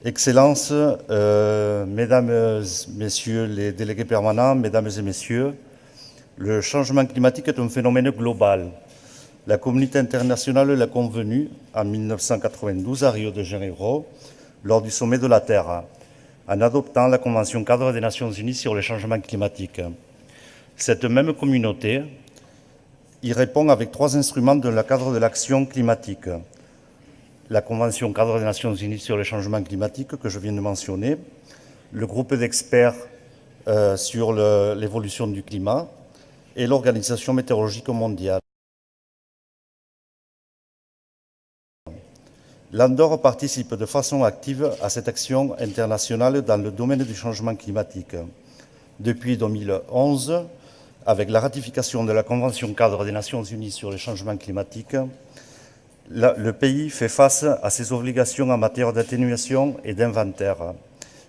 Excellences, Mesdames, Messieurs les délégués permanents, Mesdames et Messieurs, le changement climatique est un phénomène global. La communauté internationale l'a convenu en 1992 à Rio de Janeiro, lors du sommet de la Terre, en adoptant la Convention cadre des Nations Unies sur le changement climatique. Cette même communauté y répond avec 3 instruments dans le cadre de l'action climatique. La Convention cadre des Nations Unies sur le changement climatique que je viens de mentionner, le groupe d'experts sur l'évolution du climat et l'Organisation météorologique mondiale. L'Andorre participe de façon active à cette action internationale dans le domaine du changement climatique. Depuis 2011, avec la ratification de la Convention cadre des Nations Unies sur le changement climatique, le pays fait face à ses obligations en matière d'atténuation et d'inventaire,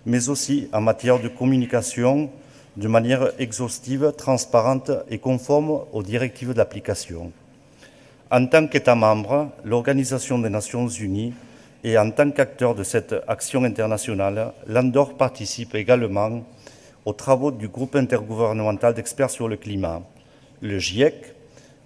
mais aussi en matière de communication de manière exhaustive, transparente et conforme aux directives d'application. En tant qu'État membre, l'Organisation des Nations Unies et en tant qu'acteur de cette action internationale, l'Andorre participe également aux travaux du groupe intergouvernemental d'experts sur le climat. Le GIEC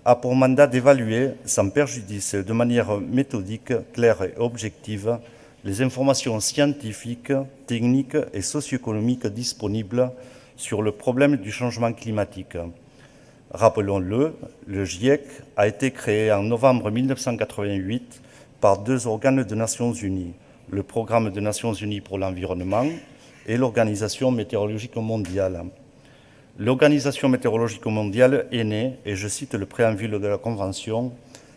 a pour mandat d'évaluer, sans préjudice, de manière méthodique, claire et objective, les informations scientifiques, techniques et socio-économiques disponibles sur le problème du changement climatique. Rappelons-le, le GIEC a été créé en novembre 1988 par 2 organes des Nations Unies, le Programme des Nations Unies pour l'environnement et l'Organisation météorologique mondiale. L'Organisation météorologique mondiale est née, et je cite le préambule de la Convention,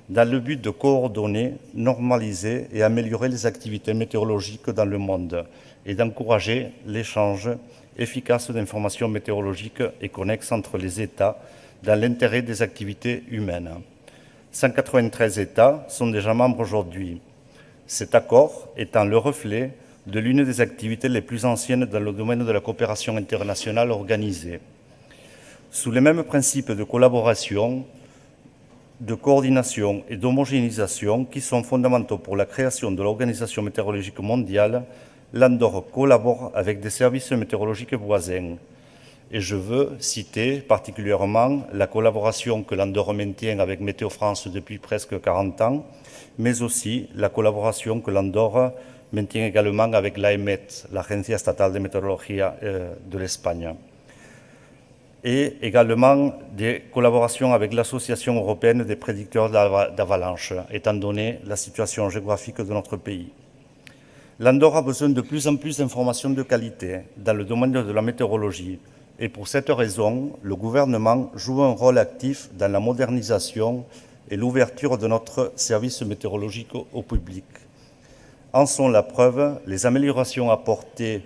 dans le but de coordonner, normaliser et améliorer les activités météorologiques dans le monde et d'encourager l'échange efficace d'informations météorologiques et connexes entre les États dans l'intérêt des activités humaines. 193 États sont déjà membres aujourd'hui. Cet accord étant le reflet de l'une des activités les plus anciennes dans le domaine de la coopération internationale organisée. Sous les mêmes principes de collaboration, de coordination et d'homogénéisation qui sont fondamentaux pour la création de l'Organisation météorologique mondiale, l'Andorre collabore avec des services météorologiques voisins. Et je veux citer particulièrement la collaboration que l'Andorre maintient avec Météo France depuis presque 40 ans, mais aussi la collaboration que l'Andorre maintient également avec l'AEMET, l'Agencia Estatal de Meteorología de l'Espagne, et également des collaborations avec l'Association européenne des prédicteurs d'avalanches, étant donné la situation géographique de notre pays. L'Andorre a besoin de plus en plus d'informations de qualité dans le domaine de la météorologie, et pour cette raison, le gouvernement joue un rôle actif dans la modernisation et l'ouverture de notre service météorologique au public. En sont la preuve les améliorations apportées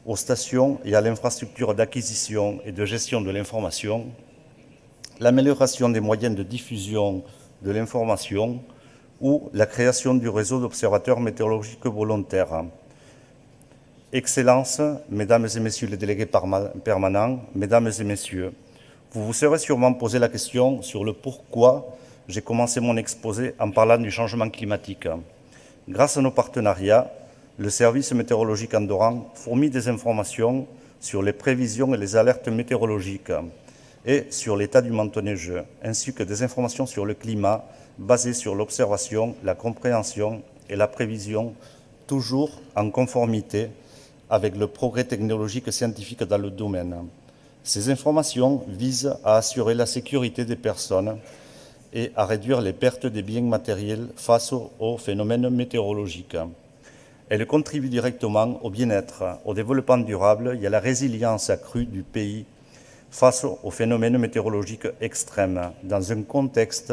aux stations et à l'infrastructure d'acquisition et de gestion de l'information, l'amélioration des moyens de diffusion de l'information ou la création du réseau d'observateurs météorologiques volontaires. Excellences, Mesdames et Messieurs les délégués permanents, Mesdames et Messieurs, vous vous serez sûrement posé la question sur le pourquoi j'ai commencé mon exposé en parlant du changement climatique. Grâce à nos partenariats, le service météorologique andorran fournit des informations sur les prévisions et les alertes météorologiques et sur l'état du manteau neigeux, ainsi que des informations sur le climat basées sur l'observation, la compréhension et la prévision, toujours en conformité avec le progrès technologique et scientifique dans le domaine. Ces informations visent à assurer la sécurité des personnes et à réduire les pertes des biens matériels face aux phénomènes météorologiques. Elle contribue directement au bien-être, au développement durable et à la résilience accrue du pays face aux phénomènes météorologiques extrêmes dans un contexte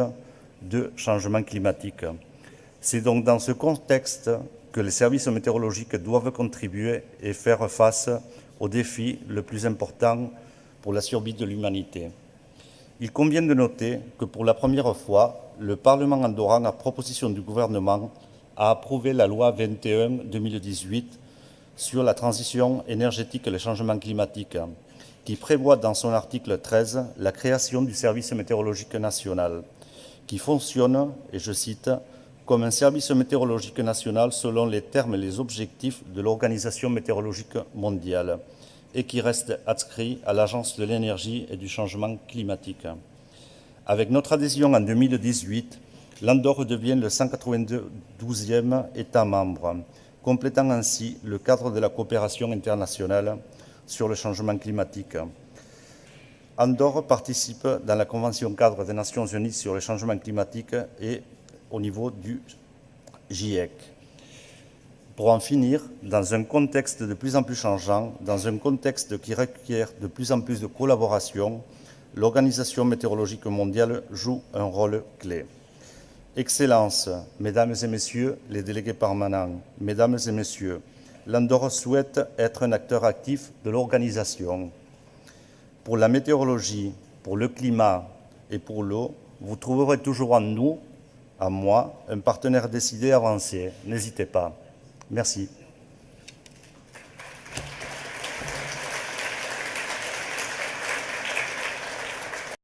de changement climatique. C'est donc dans ce contexte que les services météorologiques doivent contribuer et faire face au défi le plus important pour la survie de l'humanité. Il convient de noter que pour la première fois, le Parlement andorran, à proposition du gouvernement, a approuvé la loi 21/2018 sur la transition énergétique et le changement climatique, qui prévoit dans son article 13 la création du service météorologique national, qui fonctionne, et je cite, comme un service météorologique national selon les termes et les objectifs de l'Organisation météorologique mondiale et qui reste adscrit à l'Agence de l'énergie et du changement climatique. Avec notre adhésion en 2018, l'Andorre devient le 192e État membre, complétant ainsi le cadre de la coopération internationale sur le changement climatique. Andorre participe dans la Convention cadre des Nations Unies sur le changement climatique et au niveau du GIEC. Pour en finir, dans un contexte de plus en plus changeant, dans un contexte qui requiert de plus en plus de collaboration, l'Organisation météorologique mondiale joue un rôle clé. Excellences, Mesdames et Messieurs les délégués permanents, Mesdames et Messieurs, l'Andorre souhaite être un acteur actif de l'organisation. Pour la météorologie, pour le climat et pour l'eau, vous trouverez toujours en nous, en moi, un partenaire décidé à avancer. N'hésitez pas. Merci.